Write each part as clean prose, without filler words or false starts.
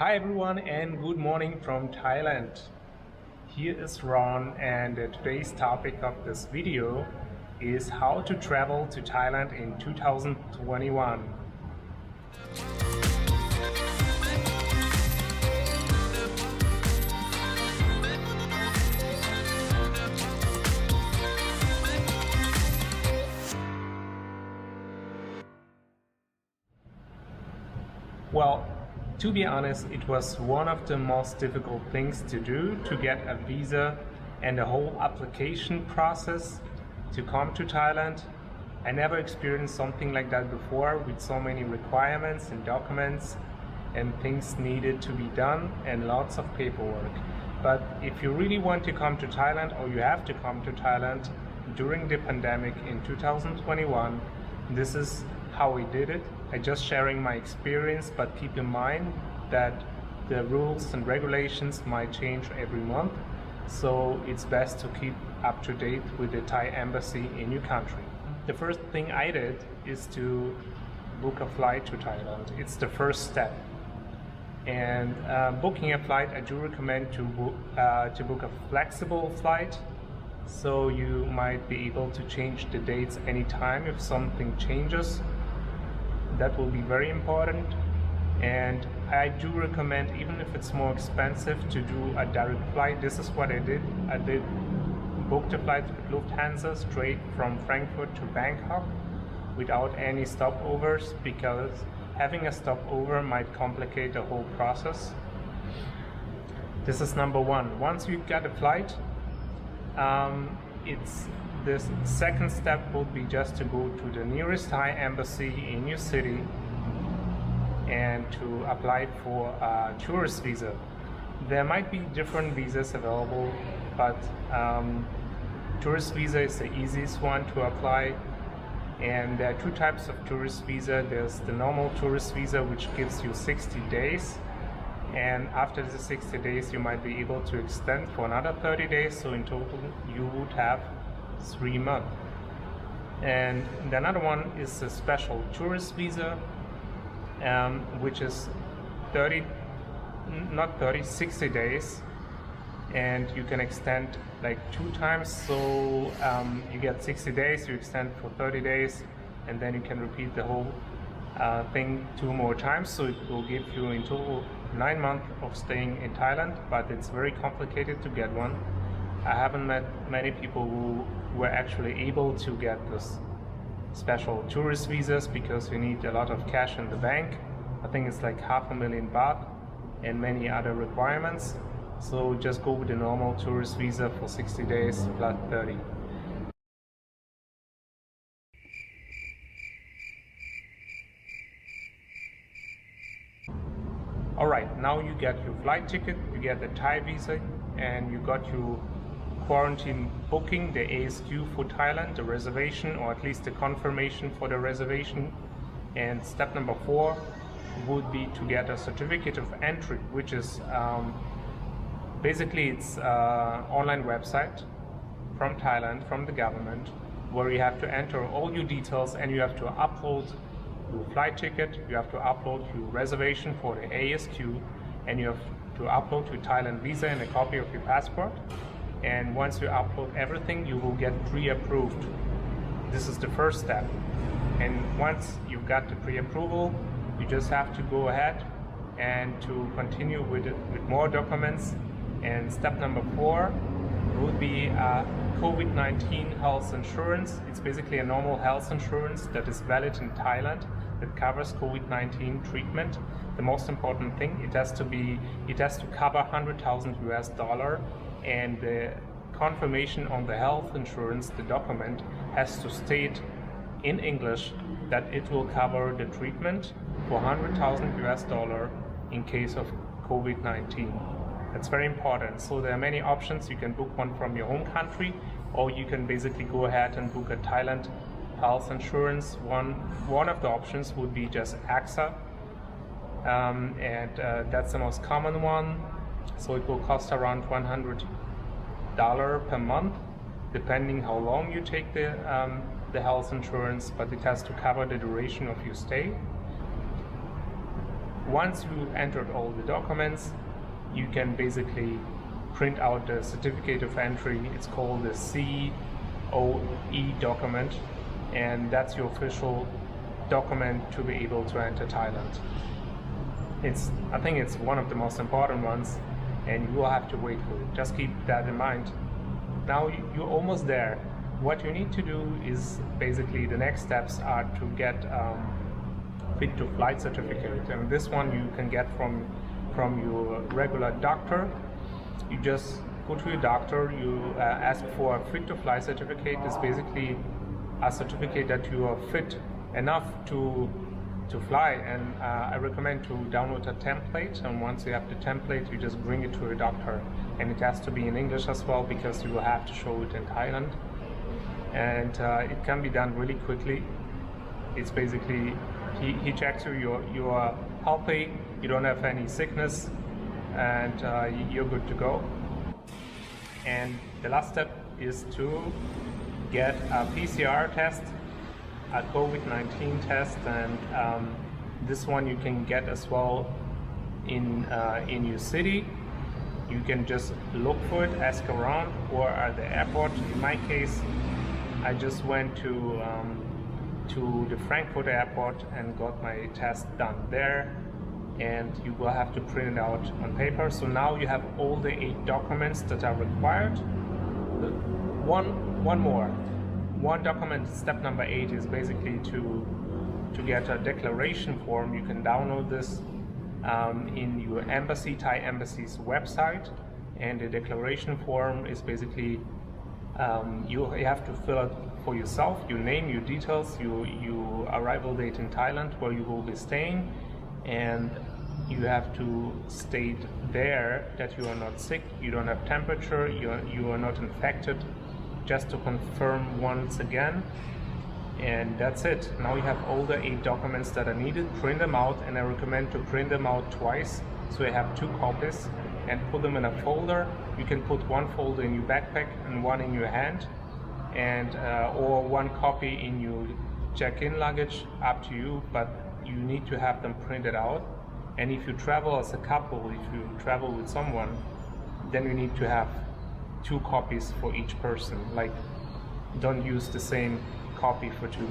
Hi everyone and good morning from Thailand. Here is Ron and today's topic of this video is how to travel to Thailand in 2021. Well, to be honest, it was one of the most difficult things to do to get a visa and the whole application process to come to Thailand. I never experienced something like that before with so many requirements and documents and things needed to be done and lots of paperwork. But if you really want to come to Thailand or you have to come to Thailand during the pandemic in 2021, this is how we did it. I'm just sharing my experience, but keep in mind that the rules and regulations might change every month. So it's best to keep up to date with the Thai embassy in your country. The first thing I did is to book a flight to Thailand. It's the first step. And booking a flight, I do recommend to book a flexible flight. So you might be able to change the dates anytime if something changes. That will be very important. And I do recommend, even if it's more expensive, to do a direct flight. This is what I did. I booked a flight with Lufthansa straight from Frankfurt to Bangkok without any stopovers, because having a stopover might complicate the whole process. This is number one. Once you get a flight, this second step would be just to go to the nearest Thai embassy in your city and to apply for a tourist visa. There might be different visas available, but tourist visa is the easiest one to apply. And there are two types of tourist visa. There's the normal tourist visa, which gives you 60 days. And after the 60 days, you might be able to extend for another 30 days. So in total, you would have 3 months. And the another one is a special tourist visa, which is 60 days, and you can extend like 2 times. So you get 60 days, you extend for 30 days, and then you can repeat the whole thing 2 more times. So it will give you in total 9 months of staying in Thailand, but it's very complicated to get one. I haven't met many people who were actually able to get this special tourist visas, because you need a lot of cash in the bank. I think it's like 500,000 baht and many other requirements. So just go with the normal tourist visa for 60 days plus 30. Alright, now you get your flight ticket, you get the Thai visa, and you got your quarantine booking, the ASQ for Thailand, the reservation, or at least the confirmation for the reservation. And step number 4 would be to get a certificate of entry, which is basically it's an online website from Thailand, from the government, where you have to enter all your details and you have to upload your flight ticket, you have to upload your reservation for the ASQ, and you have to upload your Thailand visa and a copy of your passport. And once you upload everything, you will get pre-approved. This is the first step. And once you got the pre-approval, you just have to go ahead and to continue with more documents. And step number 4 would be COVID-19 health insurance. It's basically a normal health insurance that is valid in Thailand that covers COVID-19 treatment. The most important thing, it has to cover $100,000, and the confirmation on the health insurance, the document, has to state in English that it will cover the treatment for $100,000 in case of COVID-19. That's very important. So there are many options. You can book one from your home country, or you can basically go ahead and book a Thailand health insurance. One of the options would be just AXA, and that's the most common one. So it will cost around $100 per month, depending how long you take the health insurance, but it has to cover the duration of your stay. Once you entered all the documents, you can basically print out the certificate of entry. It's called the COE document, and that's your official document to be able to enter Thailand. I think it's one of the most important ones, and you will have to wait for it. Just keep that in mind. Now you're almost there. What you need to do is basically the next steps are to get fit to flight certificate, and this one you can get from your regular doctor. You just go to your doctor, you ask for a fit to fly certificate. It's basically a certificate that you are fit enough to fly, and I recommend to download a template, and once you have the template you just bring it to your doctor, and it has to be in English as well because you will have to show it in Thailand, and it can be done really quickly. It's basically he checks you are healthy, you don't have any sickness, and you're good to go. And the last step is to get a PCR test, a COVID-19 test, and this one you can get as well in your city. You can just look for it, ask around, or at the airport. In my case, I just went to the Frankfurt airport and got my test done there, and you will have to print it out on paper. So now you have all the 8 documents that are required. One document, step number 8, is basically to get a declaration form. You can download this in your embassy, Thai embassy's website, and the declaration form is basically you have to fill out for yourself your name, your details, your arrival date in Thailand, where you will be staying, and you have to state there that you are not sick, you don't have temperature, you are not infected, just to confirm once again, and that's it. Now you have all the 8 documents that are needed. Print them out, and I recommend to print them out twice, so you have 2 copies, and put them in a folder. You can put one folder in your backpack and one in your hand, and or one copy in your check-in luggage, up to you, but you need to have them printed out. And if you travel as a couple, if you travel with someone, then you need to have 2 copies for each person. Like, don't use the same copy for 2.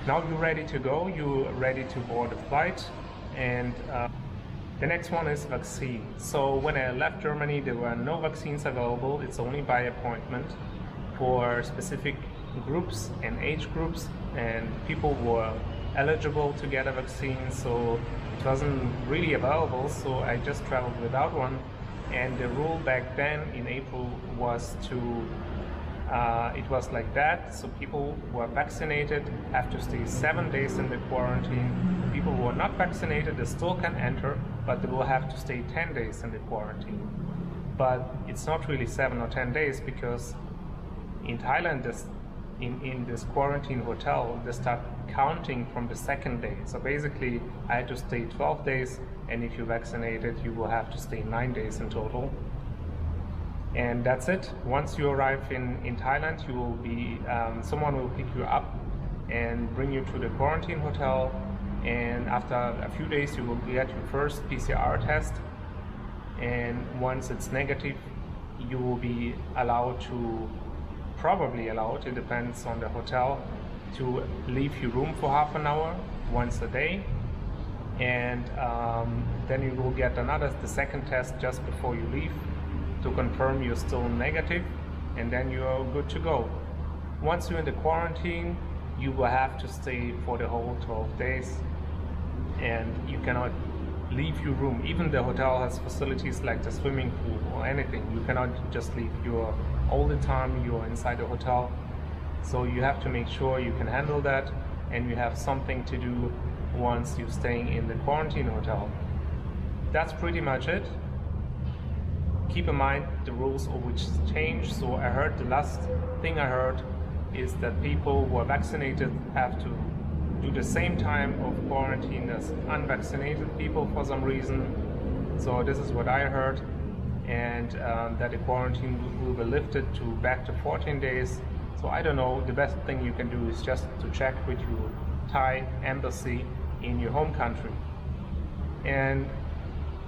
Now you're ready to go, you're ready to board the flight, and the next one is vaccine. So when I left Germany, there were no vaccines available. It's only by appointment for specific groups and age groups, and people were eligible to get a vaccine, so it wasn't really available, so I just traveled without one. And the rule back then in April was it was like that, so people who are vaccinated have to stay 7 days in the quarantine. People who are not vaccinated, they still can enter, but they will have to stay 10 days in the quarantine. But it's not really 7 or 10 days, because in Thailand, in this quarantine hotel, they start counting from the 2nd day. So basically, I had to stay 12 days, and if you're vaccinated, you will have to stay 9 days in total. And that's it. Once you arrive in Thailand, you will be someone will pick you up and bring you to the quarantine hotel, and after a few days you will get your first PCR test, and once it's negative, you will be probably allowed, it depends on the hotel, to leave your room for half an hour once a day, and then you will get the 2nd test just before you leave, to confirm you're still negative, and then you're good to go. Once you're in the quarantine, you will have to stay for the whole 12 days, and you cannot leave your room. Even the hotel has facilities like the swimming pool or anything. You cannot just leave. All the time you're inside the hotel, so you have to make sure you can handle that, and you have something to do once you're staying in the quarantine hotel. That's pretty much it. Keep in mind the rules of which change. So I heard, the last thing I heard is that people who are vaccinated have to do the same time of quarantine as unvaccinated people for some reason. So this is what I heard, and that the quarantine will be lifted to back to 14 days. So I don't know, the best thing you can do is just to check with your Thai embassy in your home country. And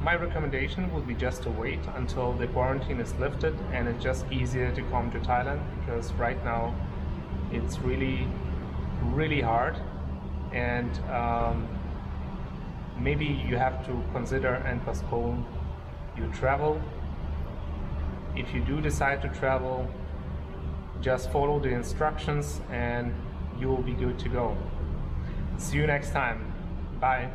my recommendation would be just to wait until the quarantine is lifted and it's just easier to come to Thailand, because right now it's really hard, and maybe you have to consider and postpone your travel. If you do decide to travel, just follow the instructions and you will be good to go. See you next time. Bye.